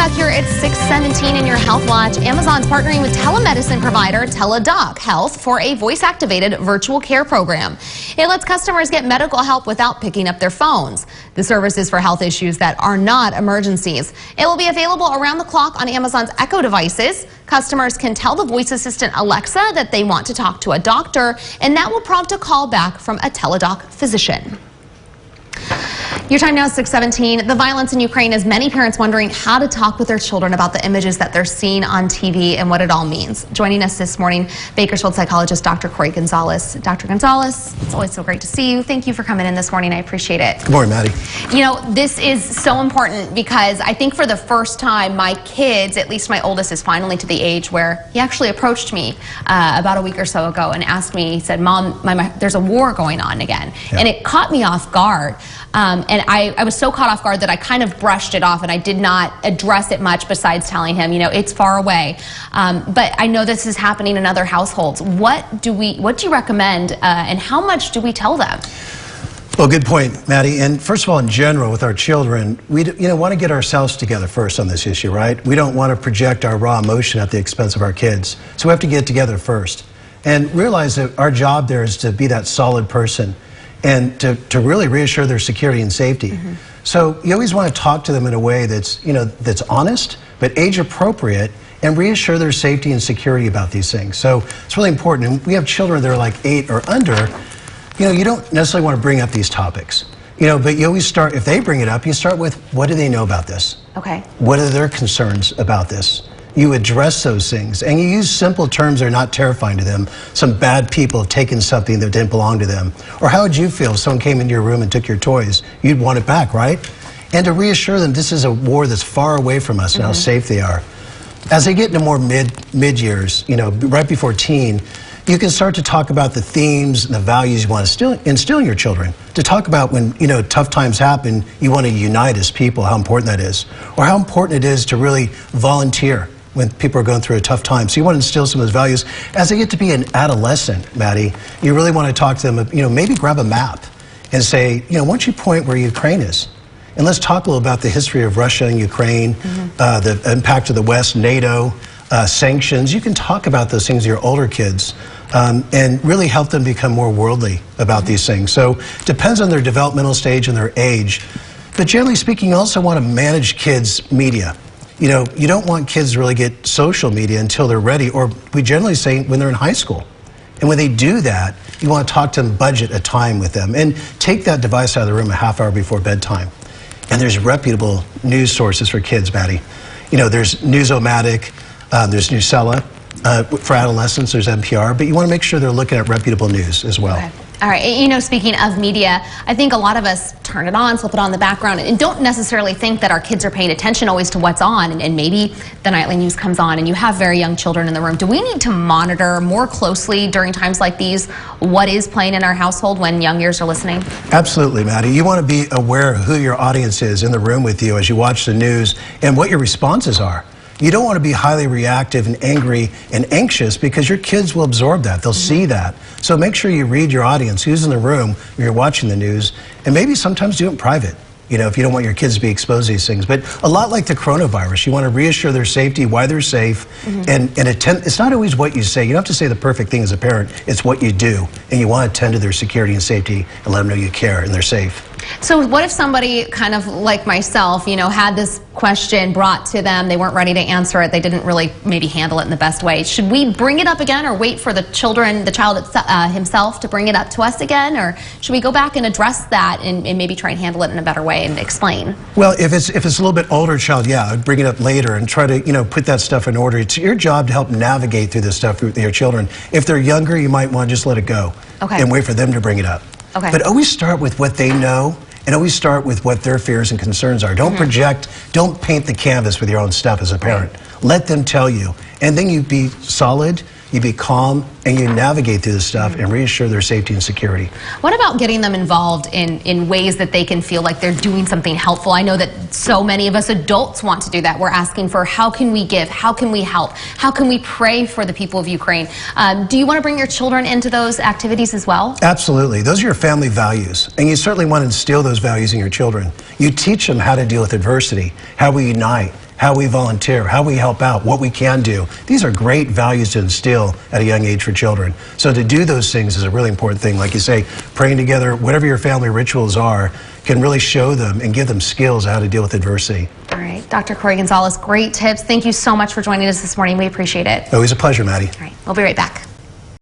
back here at 6:17 in your Health Watch. Amazon's partnering with telemedicine provider Teladoc Health for a voice-activated virtual care program. It lets customers get medical help without picking up their phones. The service is for health issues that are not emergencies. It will be available around the clock on Amazon's Echo devices. Customers can tell the voice assistant Alexa that they want to talk to a doctor, and that will prompt a call back from a Teladoc physician. Your time now is 6:17. The violence in Ukraine has many parents wondering how to talk with their children about the images that they're seeing on TV and what it all means. Joining us this morning, Bakersfield psychologist Dr. Corey Gonzalez. Dr. Gonzalez, it's always so great to see you. Thank you for coming in this morning. I appreciate it. Good morning, Maddie. You know, this is so important because I think for the first time, my kids, at least my oldest, is finally to the age where he actually approached me about a week or so ago and asked me, he said, Mom, there's a war going on again. Yeah. And it caught me off guard. And I was so caught off guard that I kind of brushed it off and I did not address it much besides telling him, you know, it's far away. But I know this is happening in other households. What do you recommend and how much do we tell them? Well, good point, Maddie. And first of all, in general, with our children, we want to get ourselves together first on this issue, right? We don't want to project our raw emotion at the expense of our kids. So we have to get together first and realize that our job there is to be that solid person and to really reassure their security and safety. Mm-hmm. So you always want to talk to them in a way that's, that's honest, but age appropriate, and reassure their safety and security about these things. So it's really important. And we have children that are like 8 or under. You don't necessarily want to bring up these topics, but you always start, if they bring it up, you start with, what do they know about this? Okay. What are their concerns about this? You address those things, and you use simple terms that are not terrifying to them. Some bad people have taken something that didn't belong to them. Or how would you feel if someone came into your room and took your toys? You'd want it back, right? And to reassure them this is a war that's far away from us and how safe they are. As they get into more mid-years, right before teen, you can start to talk about the themes and the values you want to instill in your children. To talk about when, tough times happen, you want to unite as people, how important that is. Or how important it is to really volunteer when people are going through a tough time. So you want to instill some of those values. As they get to be an adolescent, Maddie, you really want to talk to them, maybe grab a map and say, why don't you point where Ukraine is? And let's talk a little about the history of Russia and Ukraine, the impact of the West, NATO, sanctions. You can talk about those things to your older kids and really help them become more worldly about these things. So it depends on their developmental stage and their age. But generally speaking, you also want to manage kids' media. You don't want kids to really get social media until they're ready, or we generally say when they're in high school. And when they do that, you want to talk to them, budget a time with them, and take that device out of the room a half hour before bedtime. And there's reputable news sources for kids, Maddie. There's Newsomatic, there's Newsela. For adolescents, there's NPR, but you want to make sure they're looking at reputable news as well. Okay. All right, speaking of media, I think a lot of us turn it on, flip it on in the background, and don't necessarily think that our kids are paying attention always to what's on, and maybe the nightly news comes on and you have very young children in the room. Do we need to monitor more closely during times like these what is playing in our household when young ears are listening? Absolutely, Maddie. You want to be aware of who your audience is in the room with you as you watch the news and what your responses are. You don't want to be highly reactive and angry and anxious because your kids will absorb that. They'll see that. So make sure you read your audience, who's in the room when you're watching the news, and maybe sometimes do it in private, if you don't want your kids to be exposed to these things. But a lot like the coronavirus, you want to reassure their safety, why they're safe, and it's not always what you say. You don't have to say the perfect thing as a parent. It's what you do, and you want to attend to their security and safety and let them know you care and they're safe. So what if somebody kind of like myself, had this question brought to them, they weren't ready to answer it, they didn't really maybe handle it in the best way. Should we bring it up again or wait for the child himself to bring it up to us again? Or should we go back and address that and maybe try and handle it in a better way and explain? Well, if it's a little bit older child, yeah, I'd bring it up later and try to, put that stuff in order. It's your job to help navigate through this stuff with your children. If they're younger, you might want to just let it go and wait for them to bring it up. Okay. But always start with what they know and always start with what their fears and concerns are. Don't project, don't paint the canvas with your own stuff as a parent. Let them tell you. And then you be solid, you be calm, and you navigate through this stuff and reassure their safety and security. What about getting them involved in ways that they can feel like they're doing something helpful? I know that so many of us adults want to do that. We're asking for how can we give? How can we help? How can we pray for the people of Ukraine? Do you want to bring your children into those activities as well? Absolutely. Those are your family values, and you certainly want to instill those values in your children. You teach them how to deal with adversity, how we unite, how we volunteer, how we help out, what we can do. These are great values to instill at a young age for children. So to do those things is a really important thing. Like you say, praying together, whatever your family rituals are, can really show them and give them skills how to deal with adversity. All right, Dr. Corey Gonzalez, great tips. Thank you so much for joining us this morning. We appreciate it. Always a pleasure, Maddie. All right, we'll be right back.